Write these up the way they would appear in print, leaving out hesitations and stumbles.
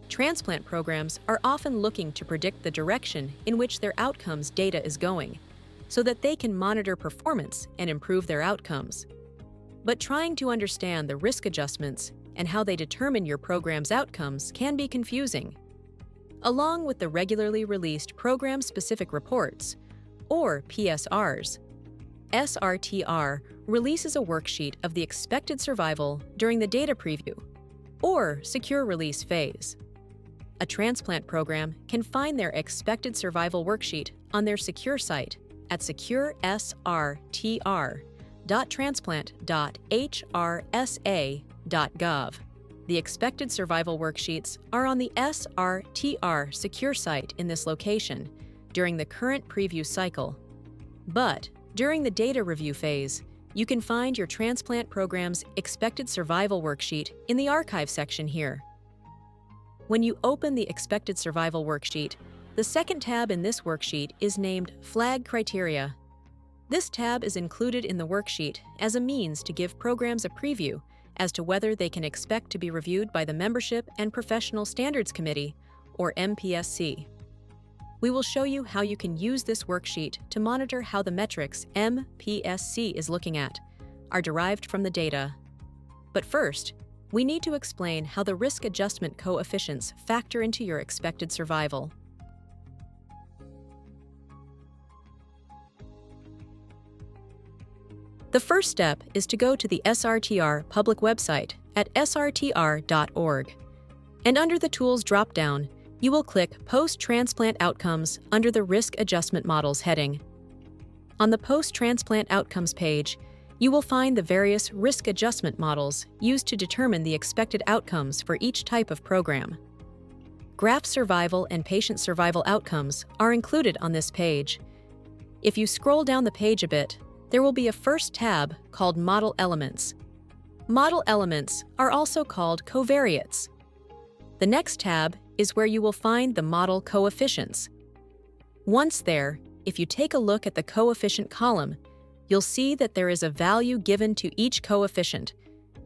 Transplant programs are often looking to predict the direction in which their outcomes data is going, so that they can monitor performance and improve their outcomes. But trying to understand the risk adjustments and how they determine your program's outcomes can be confusing. Along with the regularly released program-specific reports, or PSRs, SRTR releases a worksheet of the expected survival during the data preview, or secure release phase. A transplant program can find their expected survival worksheet on their secure site at securesrtr.transplant.hrsa.gov. The expected survival worksheets are on the SRTR secure site in this location during the current preview cycle. But during the data review phase, you can find your transplant program's expected survival worksheet in the archive section here. When you open the expected survival worksheet, the second tab in this worksheet is named Flag Criteria. This tab is included in the worksheet as a means to give programs a preview as to whether they can expect to be reviewed by the Membership and Professional Standards Committee, or MPSC. We will show you how you can use this worksheet to monitor how the metrics MPSC is looking at are derived from the data. But first, we need to explain how the risk adjustment coefficients factor into your expected survival. The first step is to go to the SRTR public website at srtr.org. And under the Tools drop-down, you will click Post-Transplant Outcomes under the Risk Adjustment Models heading. On the Post-Transplant Outcomes page, you will find the various risk adjustment models used to determine the expected outcomes for each type of program. Graft survival and patient survival outcomes are included on this page. If you scroll down the page a bit, there will be a first tab called Model Elements. Model elements are also called covariates. The next tab is where you will find the model coefficients. Once there, if you take a look at the coefficient column, you'll see that there is a value given to each coefficient,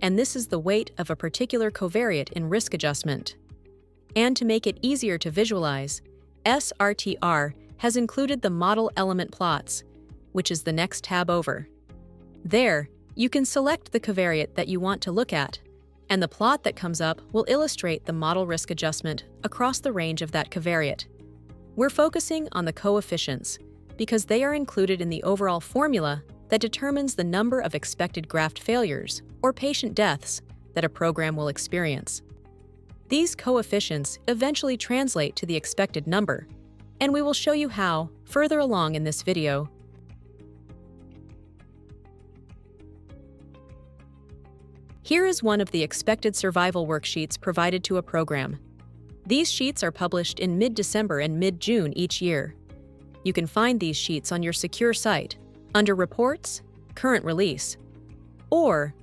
and this is the weight of a particular covariate in risk adjustment. And to make it easier to visualize, SRTR has included the model element plots, which is the next tab over. There, you can select the covariate that you want to look at, and the plot that comes up will illustrate the model risk adjustment across the range of that covariate. We're focusing on the coefficients because they are included in the overall formula that determines the number of expected graft failures or patient deaths that a program will experience. These coefficients eventually translate to the expected number, and we will show you how further along in this video. Here is one of the expected survival worksheets provided to a program. These sheets are published in mid-December and mid-June each year. You can find these sheets on your secure site under Reports, Current Release, or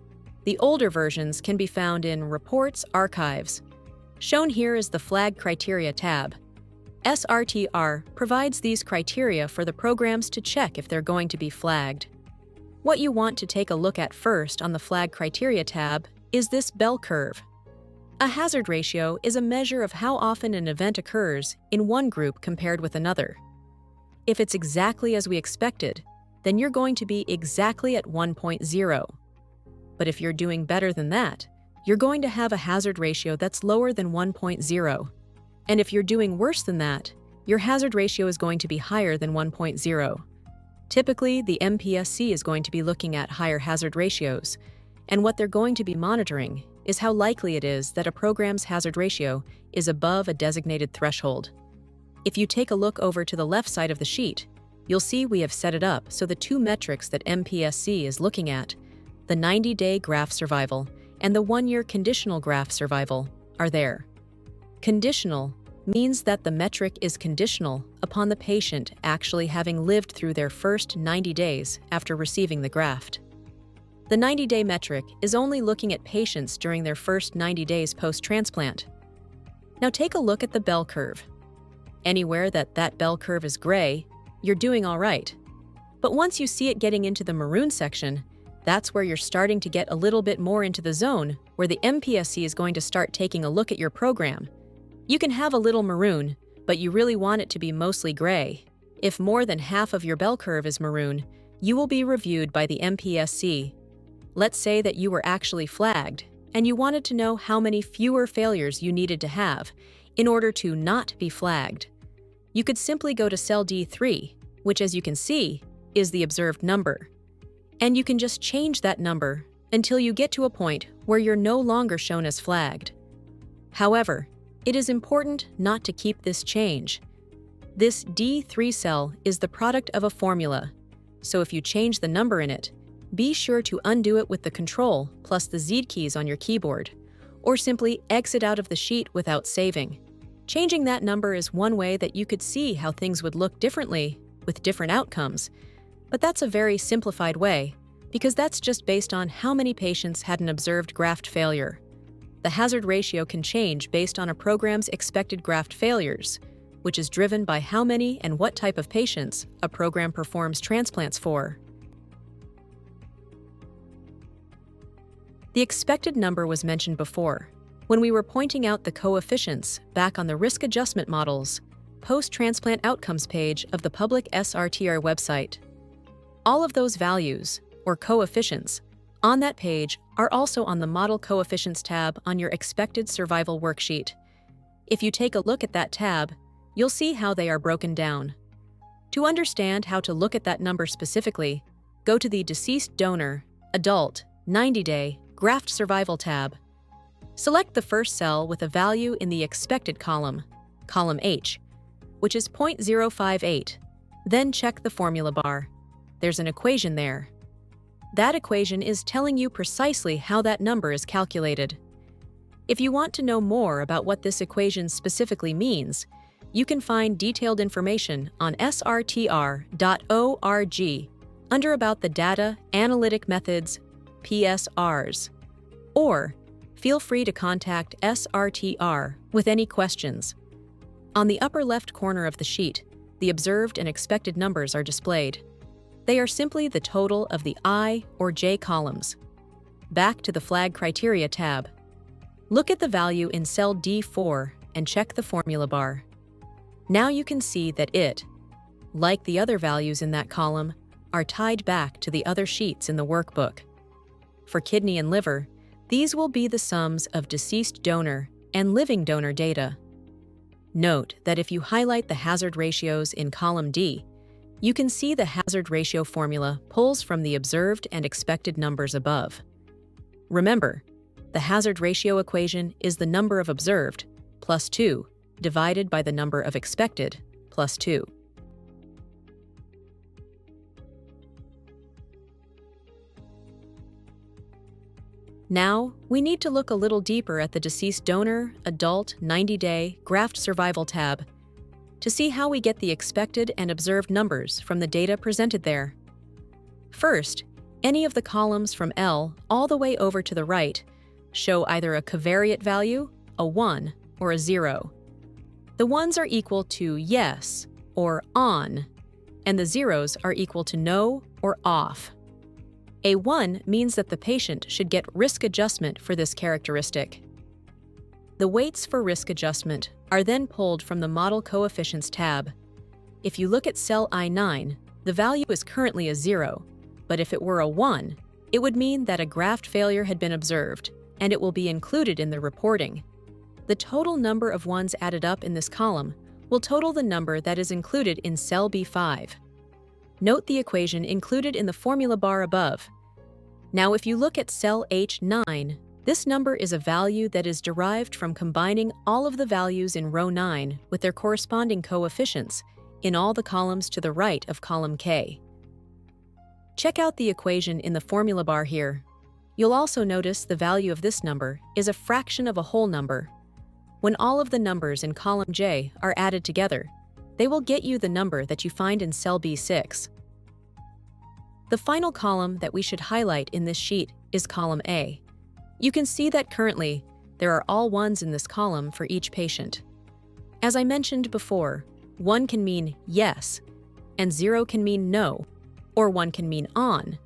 the older versions can be found in Reports Archives. Shown here is the Flag Criteria tab. SRTR provides these criteria for the programs to check if they're going to be flagged. What you want to take a look at first on the Flag Criteria tab is this bell curve. A hazard ratio is a measure of how often an event occurs in one group compared with another. If it's exactly as we expected, then you're going to be exactly at 1.0. But if you're doing better than that, you're going to have a hazard ratio that's lower than 1.0. And if you're doing worse than that, your hazard ratio is going to be higher than 1.0. Typically, the MPSC is going to be looking at higher hazard ratios, and what they're going to be monitoring is how likely it is that a program's hazard ratio is above a designated threshold. If you take a look over to the left side of the sheet, you'll see we have set it up so the two metrics that MPSC is looking at, the 90-day graft survival and the 1-year conditional graft survival, are there. Conditional means that the metric is conditional upon the patient actually having lived through their first 90 days after receiving the graft. The 90-day metric is only looking at patients during their first 90 days post-transplant. Now take a look at the bell curve. Anywhere that bell curve is gray, you're doing all right. But once you see it getting into the maroon section, that's where you're starting to get a little bit more into the zone where the MPSC is going to start taking a look at your program. You can have a little maroon, but you really want it to be mostly gray. If more than half of your bell curve is maroon, you will be reviewed by the MPSC. Let's say that you were actually flagged, and you wanted to know how many fewer failures you needed to have in order to not be flagged. You could simply go to cell D3, which, as you can see, is the observed number. And you can just change that number until you get to a point where you're no longer shown as flagged. However, it is important not to keep this change. This D3 cell is the product of a formula, so if you change the number in it, be sure to undo it with the Control plus the Z keys on your keyboard, or simply exit out of the sheet without saving. Changing that number is one way that you could see how things would look differently with different outcomes, but that's a very simplified way, because that's just based on how many patients had an observed graft failure. The hazard ratio can change based on a program's expected graft failures, which is driven by how many and what type of patients a program performs transplants for. The expected number was mentioned before, when we were pointing out the coefficients back on the risk adjustment models post-transplant outcomes page of the public SRTR website. All of those values, or coefficients, on that page are also on the Model Coefficients tab on your Expected Survival worksheet. If you take a look at that tab, you'll see how they are broken down. To understand how to look at that number specifically, go to the Deceased Donor, Adult, 90-Day, Graft Survival tab. Select the first cell with a value in the Expected column, column H, which is 0.058. Then check the formula bar. There's an equation there. That equation is telling you precisely how that number is calculated. If you want to know more about what this equation specifically means, you can find detailed information on srtr.org under About the Data Analytic Methods, PSRs. Or feel free to contact SRTR with any questions. On the upper left corner of the sheet, the observed and expected numbers are displayed. They are simply the total of the I or J columns. Back to the Flag Criteria tab. Look at the value in cell D4 and check the formula bar. Now you can see that it, like the other values in that column, are tied back to the other sheets in the workbook. For kidney and liver, these will be the sums of deceased donor and living donor data. Note that if you highlight the hazard ratios in column D, you can see the hazard ratio formula pulls from the observed and expected numbers above. Remember, the hazard ratio equation is the number of observed plus 2 divided by the number of expected plus 2. Now, we need to look a little deeper at the Deceased Donor, Adult, 90-Day, Graft Survival tab to see how we get the expected and observed numbers from the data presented there. First, any of the columns from L all the way over to the right show either a covariate value, a 1, or a 0. The 1s are equal to yes or on, and the 0s are equal to no or off. A 1 means that the patient should get risk adjustment for this characteristic. The weights for risk adjustment are then pulled from the Model Coefficients tab. If you look at cell I9, the value is currently a 0, but if it were a 1, it would mean that a graft failure had been observed, and it will be included in the reporting. The total number of 1s added up in this column will total the number that is included in cell B5. Note the equation included in the formula bar above. Now, if you look at cell H9, this number is a value that is derived from combining all of the values in row 9 with their corresponding coefficients in all the columns to the right of column K. Check out the equation in the formula bar here. You'll also notice the value of this number is a fraction of a whole number. When all of the numbers in column J are added together, they will get you the number that you find in cell B6. The final column that we should highlight in this sheet is column A. You can see that currently, there are all 1s in this column for each patient. As I mentioned before, 1 can mean yes, and 0 can mean no, or 1 can mean on,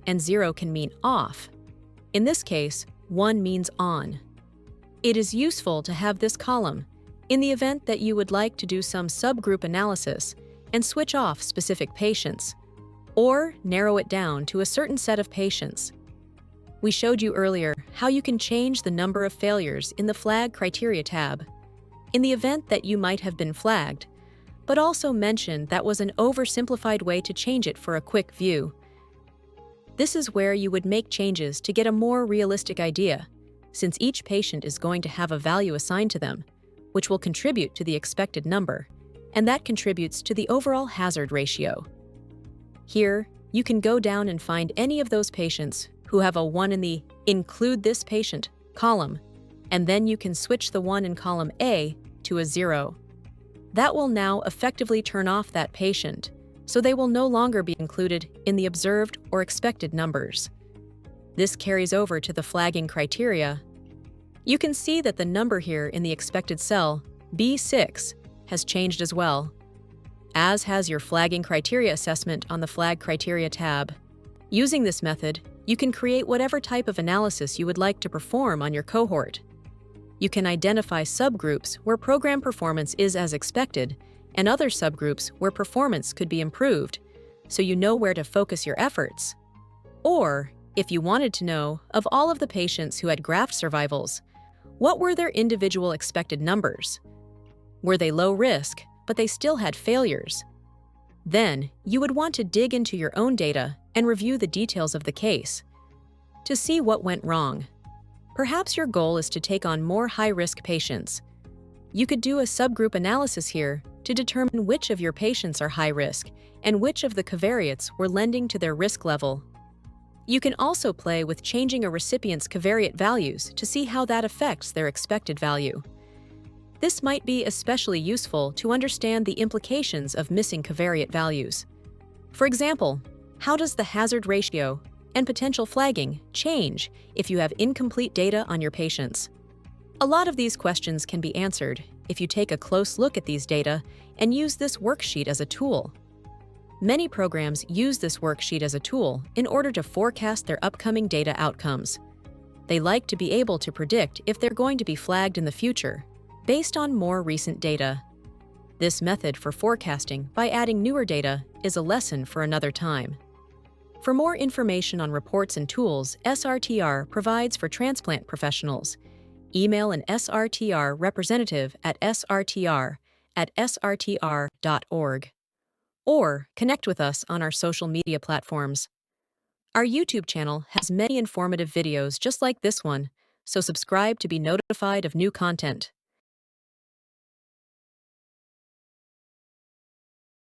and 0 can mean off. In this case, 1 means on. It is useful to have this column in the event that you would like to do some subgroup analysis and switch off specific patients, or narrow it down to a certain set of patients. We showed you earlier how you can change the number of failures in the Flag Criteria tab in the event that you might have been flagged, but also mentioned that was an oversimplified way to change it for a quick view. This is where you would make changes to get a more realistic idea, since each patient is going to have a value assigned to them, which will contribute to the expected number, and that contributes to the overall hazard ratio. Here, you can go down and find any of those patients who have a 1 in the Include This Patient column, and then you can switch the 1 in column A to a 0. That will now effectively turn off that patient, so they will no longer be included in the observed or expected numbers. This carries over to the flagging criteria. You can see that the number here in the expected cell, B6, has changed as well, as has your flagging criteria assessment on the Flag Criteria tab. Using this method, you can create whatever type of analysis you would like to perform on your cohort. You can identify subgroups where program performance is as expected and other subgroups where performance could be improved, so you know where to focus your efforts. Or, if you wanted to know, of all of the patients who had graft survivals, what were their individual expected numbers? Were they low risk, but they still had failures? Then, you would want to dig into your own data and review the details of the case to see what went wrong. Perhaps your goal is to take on more high-risk patients. You could do a subgroup analysis here to determine which of your patients are high risk and which of the covariates were lending to their risk level. You can also play with changing a recipient's covariate values to see how that affects their expected value. This might be especially useful to understand the implications of missing covariate values. For example, how does the hazard ratio and potential flagging change if you have incomplete data on your patients? A lot of these questions can be answered if you take a close look at these data and use this worksheet as a tool. Many programs use this worksheet as a tool in order to forecast their upcoming data outcomes. They like to be able to predict if they're going to be flagged in the future, based on more recent data. This method for forecasting by adding newer data is a lesson for another time. For more information on reports and tools SRTR provides for transplant professionals, email an SRTR representative at srtr@srtr.org, or connect with us on our social media platforms. Our YouTube channel has many informative videos just like this one, so subscribe to be notified of new content.